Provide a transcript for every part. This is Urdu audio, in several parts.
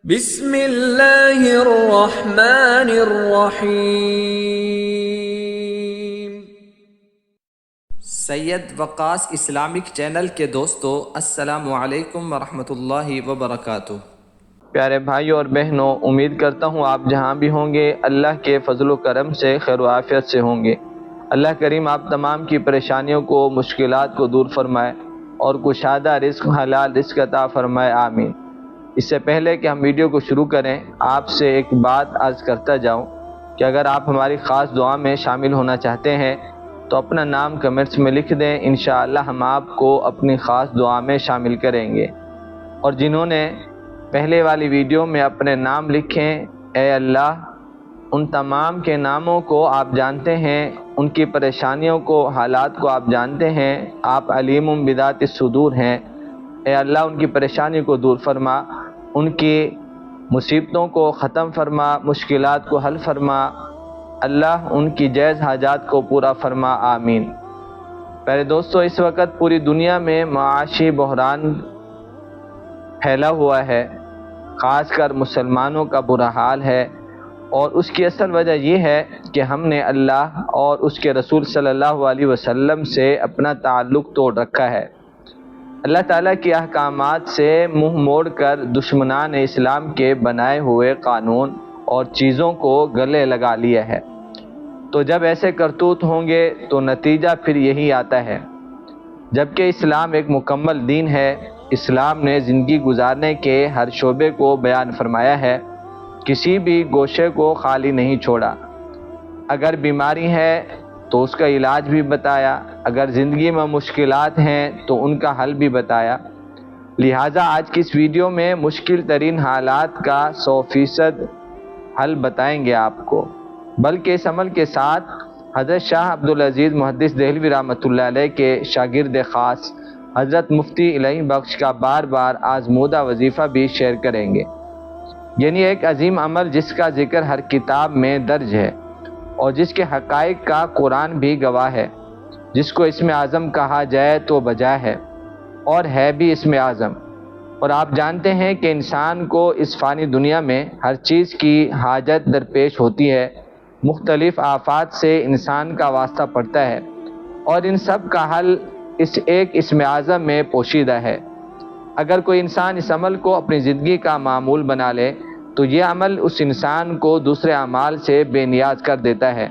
بسم اللہ الرحمن الرحیم۔ سید وقاص اسلامک چینل کے دوستو، السلام علیکم ورحمۃ اللہ وبرکاتہ۔ پیارے بھائیوں اور بہنوں، امید کرتا ہوں آپ جہاں بھی ہوں گے اللہ کے فضل و کرم سے خیر و عافیت سے ہوں گے۔ اللہ کریم آپ تمام کی پریشانیوں کو، مشکلات کو دور فرمائے اور کشادہ رزق، حلال رزق عطا فرمائے، آمین۔ اس سے پہلے کہ ہم ویڈیو کو شروع کریں، آپ سے ایک بات عرض کرتا جاؤں کہ اگر آپ ہماری خاص دعا میں شامل ہونا چاہتے ہیں تو اپنا نام کمنٹس میں لکھ دیں، انشاءاللہ ہم آپ کو اپنی خاص دعا میں شامل کریں گے۔ اور جنہوں نے پہلے والی ویڈیو میں اپنے نام لکھیں، اے اللہ ان تمام کے ناموں کو آپ جانتے ہیں، ان کی پریشانیوں کو، حالات کو آپ جانتے ہیں، آپ علیم بذات الصدور ہیں۔ اے اللہ ان کی پریشانی کو دور فرما، ان کی مصیبتوں کو ختم فرما، مشکلات کو حل فرما، اللہ ان کی جائز حاجات کو پورا فرما، آمین۔ پیارے دوستو، اس وقت پوری دنیا میں معاشی بحران پھیلا ہوا ہے، خاص کر مسلمانوں کا برا حال ہے، اور اس کی اصل وجہ یہ ہے کہ ہم نے اللہ اور اس کے رسول صلی اللہ علیہ وسلم سے اپنا تعلق توڑ رکھا ہے۔ اللہ تعالیٰ کے احکامات سے منہ موڑ کر دشمنان اسلام کے بنائے ہوئے قانون اور چیزوں کو گلے لگا لیا ہے۔ تو جب ایسے کرتوت ہوں گے تو نتیجہ پھر یہی آتا ہے۔ جبکہ اسلام ایک مکمل دین ہے، اسلام نے زندگی گزارنے کے ہر شعبے کو بیان فرمایا ہے، کسی بھی گوشے کو خالی نہیں چھوڑا۔ اگر بیماری ہے تو اس کا علاج بھی بتایا، اگر زندگی میں مشکلات ہیں تو ان کا حل بھی بتایا۔ لہٰذا آج کی اس ویڈیو میں مشکل ترین حالات کا 100% حل بتائیں گے آپ کو، بلکہ اس عمل کے ساتھ حضرت شاہ عبدالعزیز محدث دہلوی رحمۃ اللہ علیہ کے شاگرد خاص حضرت مفتی الہی بخش کا بار بار آزمودہ وظیفہ بھی شیئر کریں گے، یعنی ایک عظیم عمل جس کا ذکر ہر کتاب میں درج ہے اور جس کے حقائق کا قرآن بھی گواہ ہے، جس کو اسم اعظم کہا جائے تو بجا ہے اور ہے بھی اسم اعظم۔ اور آپ جانتے ہیں کہ انسان کو اس فانی دنیا میں ہر چیز کی حاجت درپیش ہوتی ہے، مختلف آفات سے انسان کا واسطہ پڑتا ہے، اور ان سب کا حل اس ایک اسم اعظم میں پوشیدہ ہے۔ اگر کوئی انسان اس عمل کو اپنی زندگی کا معمول بنا لے تو یہ عمل اس انسان کو دوسرے اعمال سے بے نیاز کر دیتا ہے،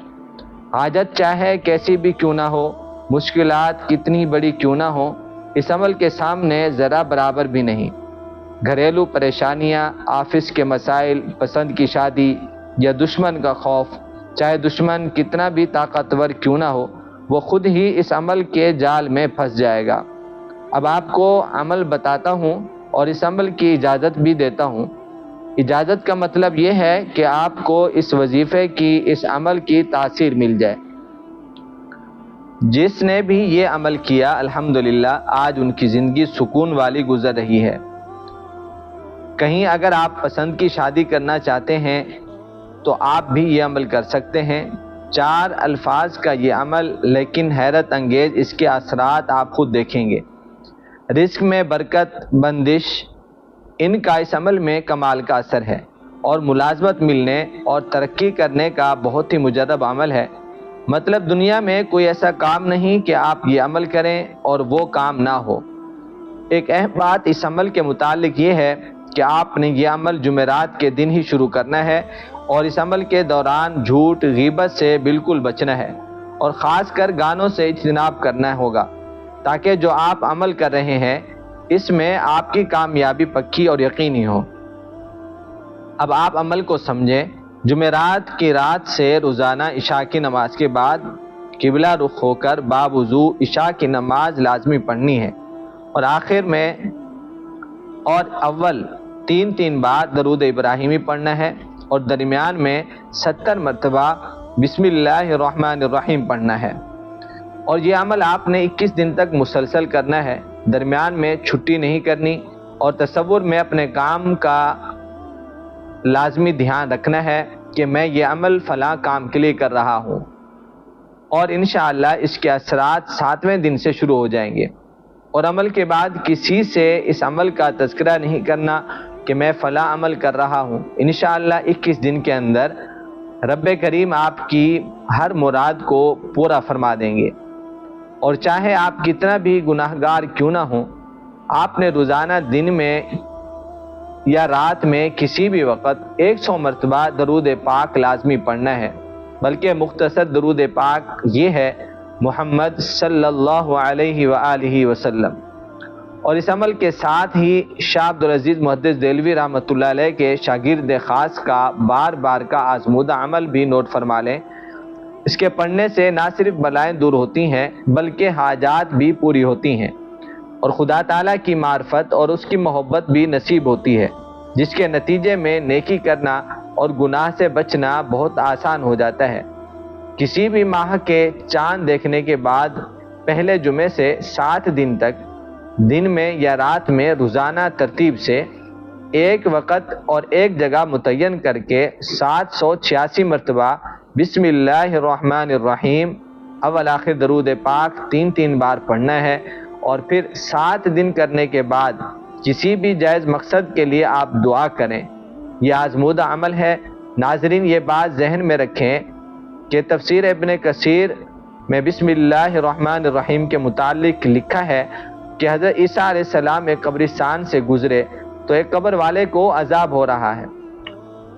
حاجت چاہے کیسی بھی کیوں نہ ہو، مشکلات کتنی بڑی کیوں نہ ہو، اس عمل کے سامنے ذرا برابر بھی نہیں۔ گھریلو پریشانیاں، آفس کے مسائل، پسند کی شادی یا دشمن کا خوف، چاہے دشمن کتنا بھی طاقتور کیوں نہ ہو، وہ خود ہی اس عمل کے جال میں پھنس جائے گا۔ اب آپ کو عمل بتاتا ہوں اور اس عمل کی اجازت بھی دیتا ہوں۔ اجازت کا مطلب یہ ہے کہ آپ کو اس وظیفے کی، اس عمل کی تاثیر مل جائے۔ جس نے بھی یہ عمل کیا الحمدللہ آج ان کی زندگی سکون والی گزر رہی ہے۔ کہیں اگر آپ پسند کی شادی کرنا چاہتے ہیں تو آپ بھی یہ عمل کر سکتے ہیں۔ 4 الفاظ کا یہ عمل، لیکن حیرت انگیز اس کے اثرات آپ خود دیکھیں گے۔ رزق میں برکت، بندش، ان کا اس عمل میں کمال کا اثر ہے، اور ملازمت ملنے اور ترقی کرنے کا بہت ہی مجرب عمل ہے۔ مطلب دنیا میں کوئی ایسا کام نہیں کہ آپ یہ عمل کریں اور وہ کام نہ ہو۔ ایک اہم بات اس عمل کے متعلق یہ ہے کہ آپ نے یہ عمل جمعرات کے دن ہی شروع کرنا ہے، اور اس عمل کے دوران جھوٹ، غیبت سے بالکل بچنا ہے، اور خاص کر گانوں سے اجتناب کرنا ہوگا، تاکہ جو آپ عمل کر رہے ہیں اس میں آپ کی کامیابی پکی اور یقینی ہو۔ اب آپ عمل کو سمجھیں۔ جمعرات کی رات سے روزانہ عشاء کی نماز کے بعد قبلہ رخ ہو کر باوضو عشاء کی نماز لازمی پڑھنی ہے، اور آخر میں اور اول 3 بار درود ابراہیمی پڑھنا ہے، اور درمیان میں 70 مرتبہ بسم اللہ الرحمن الرحیم پڑھنا ہے۔ اور یہ عمل آپ نے 21 دن تک مسلسل کرنا ہے، درمیان میں چھٹی نہیں کرنی، اور تصور میں اپنے کام کا لازمی دھیان رکھنا ہے کہ میں یہ عمل فلاں کام کے لیے کر رہا ہوں، اور انشاءاللہ اس کے اثرات 7ویں دن سے شروع ہو جائیں گے۔ اور عمل کے بعد کسی سے اس عمل کا تذکرہ نہیں کرنا، کہ میں فلاں عمل کر رہا ہوں، انشاءاللہ 21 دن کے اندر رب کریم آپ کی ہر مراد کو پورا فرما دیں گے۔ اور چاہے آپ کتنا بھی گناہگار کیوں نہ ہوں، آپ نے روزانہ دن میں یا رات میں کسی بھی وقت 100 مرتبہ درود پاک لازمی پڑھنا ہے، بلکہ مختصر درود پاک یہ ہے محمد صلی اللہ علیہ وآلہ وسلم۔ اور اس عمل کے ساتھ ہی شاہ عبدالعزیز محدث دہلوی رحمۃ اللہ علیہ کے شاگرد خاص کا بار بار کا آزمودہ عمل بھی نوٹ فرما لیں۔ اس کے پڑھنے سے نہ صرف بلائیں دور ہوتی ہیں بلکہ حاجات بھی پوری ہوتی ہیں، اور خدا تعالیٰ کی معرفت اور اس کی محبت بھی نصیب ہوتی ہے، جس کے نتیجے میں نیکی کرنا اور گناہ سے بچنا بہت آسان ہو جاتا ہے۔ کسی بھی ماہ کے چاند دیکھنے کے بعد پہلے جمعے سے 7 دن تک دن میں یا رات میں روزانہ ترتیب سے ایک وقت اور ایک جگہ متعین کر کے 786 مرتبہ بسم اللہ الرحمن الرحیم اول آخر درود پاک 3 بار پڑھنا ہے، اور پھر 7 دن کرنے کے بعد کسی بھی جائز مقصد کے لیے آپ دعا کریں۔ یہ آزمودہ عمل ہے۔ ناظرین، یہ بات ذہن میں رکھیں کہ تفسیر ابن کثیر میں بسم اللہ الرحمن الرحیم کے متعلق لکھا ہے کہ حضرت عیسیٰ علیہ السلام ایک قبرستان سے گزرے تو ایک قبر والے کو عذاب ہو رہا ہے،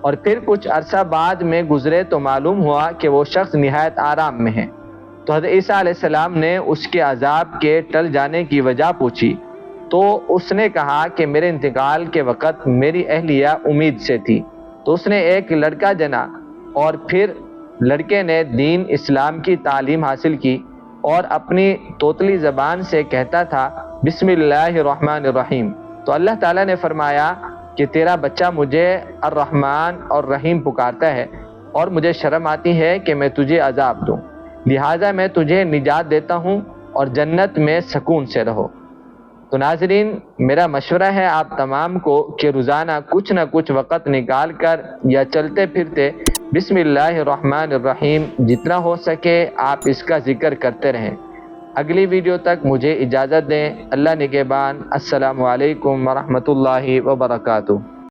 اور پھر کچھ عرصہ بعد میں گزرے تو معلوم ہوا کہ وہ شخص نہایت آرام میں ہے۔ تو حضرت عیسیٰ علیہ السلام نے اس کے عذاب کے ٹل جانے کی وجہ پوچھی، تو اس نے کہا کہ میرے انتقال کے وقت میری اہلیہ امید سے تھی، تو اس نے ایک لڑکا جنا، اور پھر لڑکے نے دین اسلام کی تعلیم حاصل کی اور اپنی توتلی زبان سے کہتا تھا بسم اللہ الرحمن الرحیم۔ تو اللہ تعالیٰ نے فرمایا کہ تیرا بچہ مجھے الرحمن اور رحیم پکارتا ہے، اور مجھے شرم آتی ہے کہ میں تجھے عذاب دوں، لہٰذا میں تجھے نجات دیتا ہوں اور جنت میں سکون سے رہو۔ تو ناظرین، میرا مشورہ ہے آپ تمام کو کہ روزانہ کچھ نہ کچھ وقت نکال کر یا چلتے پھرتے بسم اللہ الرحمن الرحیم جتنا ہو سکے آپ اس کا ذکر کرتے رہیں۔ اگلی ویڈیو تک مجھے اجازت دیں۔ اللہ نگہبان۔ السلام علیکم ورحمۃ اللہ وبرکاتہ۔